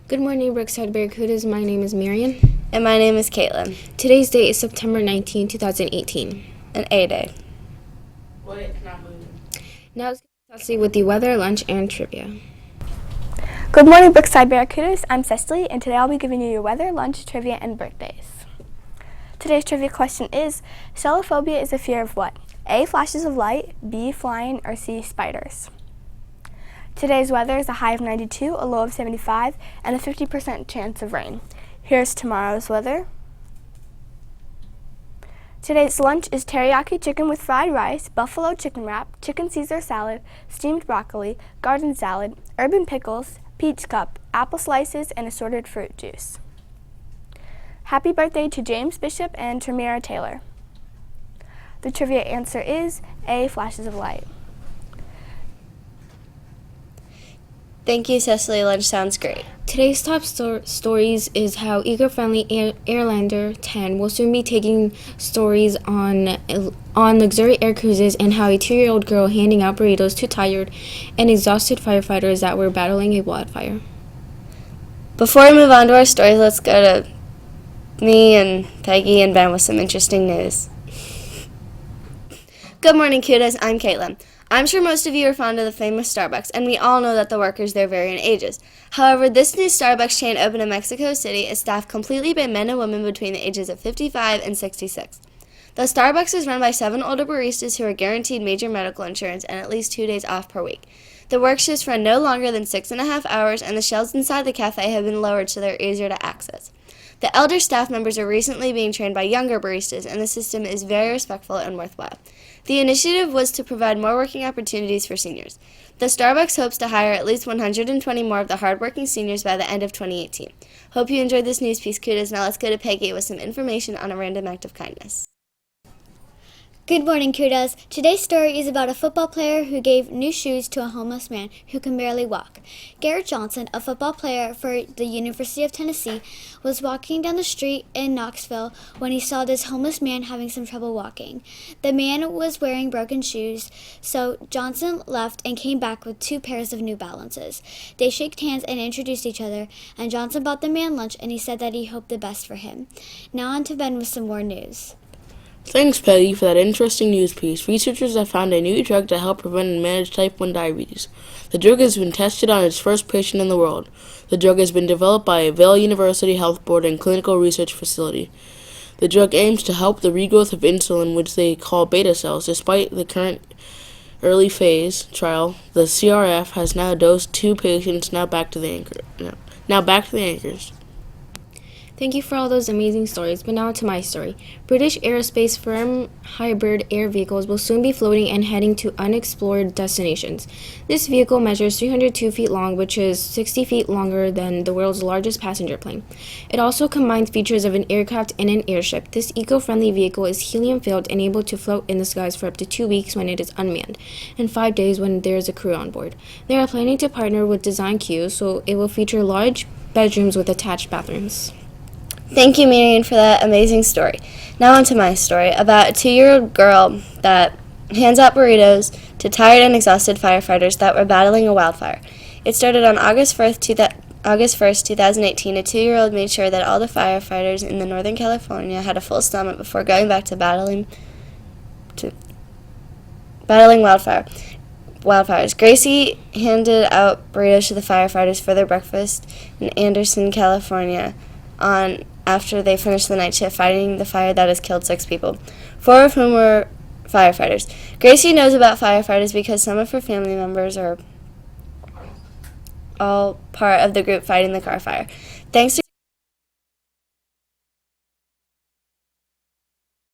Good morning, Brookside Barracudas. My name is Marion. And my name is Caitlin. Today's date is September 19, 2018. An A day. Now let's get started with the weather, lunch, and trivia. Good morning, Brookside Barracudas. I'm Cecily, and today I'll be giving you your weather, lunch, trivia, and birthdays. Today's trivia question is, stelophobia is a fear of what? A, flashes of light, B, flying, or C, spiders? Today's weather is a high of 92, a low of 75, and a 50% chance of rain. Here's tomorrow's weather. Today's lunch is teriyaki chicken with fried rice, buffalo chicken wrap, chicken Caesar salad, steamed broccoli, garden salad, urban pickles, peach cup, apple slices, and assorted fruit juice. Happy birthday to James Bishop and Tamira Taylor. The trivia answer is A, flashes of light. Thank you, Cecily. Lunch sounds great. Today's top stories is how eco-friendly Airlander 10 will soon be taking stories on luxury air cruises, and how a 2-year-old girl handing out burritos to tired and exhausted firefighters that were battling a wildfire. Before we move on to our stories, let's go to me and Peggy and Ben with some interesting news. Good morning, cuties. I'm Caitlin. I'm sure most of you are fond of the famous Starbucks, and we all know that the workers there vary in ages. However, this new Starbucks chain opened in Mexico City is staffed completely by men and women between the ages of 55 and 66. The Starbucks is run by 7 older baristas who are guaranteed major medical insurance and at least 2 days off per week. The work shifts run no longer than 6.5 hours, and the shelves inside the cafe have been lowered so they're easier to access. The elder staff members are recently being trained by younger baristas, and the system is very respectful and worthwhile. The initiative was to provide more working opportunities for seniors. The Starbucks hopes to hire at least 120 more of the hardworking seniors by the end of 2018. Hope you enjoyed this news piece, kudos. Now let's go to Peggy with some information on a random act of kindness. Good morning, kudos. Today's story is about a football player who gave new shoes to a homeless man who can barely walk. Garrett Johnson, a football player for the University of Tennessee, was walking down the street in Knoxville when he saw this homeless man having some trouble walking. The man was wearing broken shoes, so Johnson left and came back with 2 pairs of New Balances. They shook hands and introduced each other, and Johnson bought the man lunch, and he said that he hoped the best for him. Now on to Ben with some more news. Thanks, Peggy, for that interesting news piece. Researchers have found a new drug to help prevent and manage type 1 diabetes. The drug has been tested on its first patient in the world. The drug has been developed by Vail University Health Board and Clinical Research Facility. The drug aims to help the regrowth of insulin, which they call beta cells. Despite the current early phase trial, the CRF has now dosed 2 patients. Now back to the anchors. Thank you for all those amazing stories, but now to my story. British aerospace firm hybrid air vehicles will soon be floating and heading to unexplored destinations. This vehicle measures 302 feet long, which is 60 feet longer than the world's largest passenger plane. It also combines features of an aircraft and an airship. This eco-friendly vehicle is helium-filled and able to float in the skies for up to 2 weeks when it is unmanned, and 5 days when there is a crew on board. They are planning to partner with Design Q, so it will feature large bedrooms with attached bathrooms. Thank you, Marion, for that amazing story. Now on to my story about a 2-year-old girl that hands out burritos to tired and exhausted firefighters that were battling a wildfire. It started on August 1st, 2018. A 2-year-old made sure that all the firefighters in Northern California had a full stomach before going back to battling wildfires. Gracie handed out burritos to the firefighters for their breakfast in Anderson, California, after they finished the night shift fighting the fire that has killed 6 people, 4 of whom were firefighters. Gracie knows about firefighters because some of her family members are all part of the group fighting the car fire. Thanks to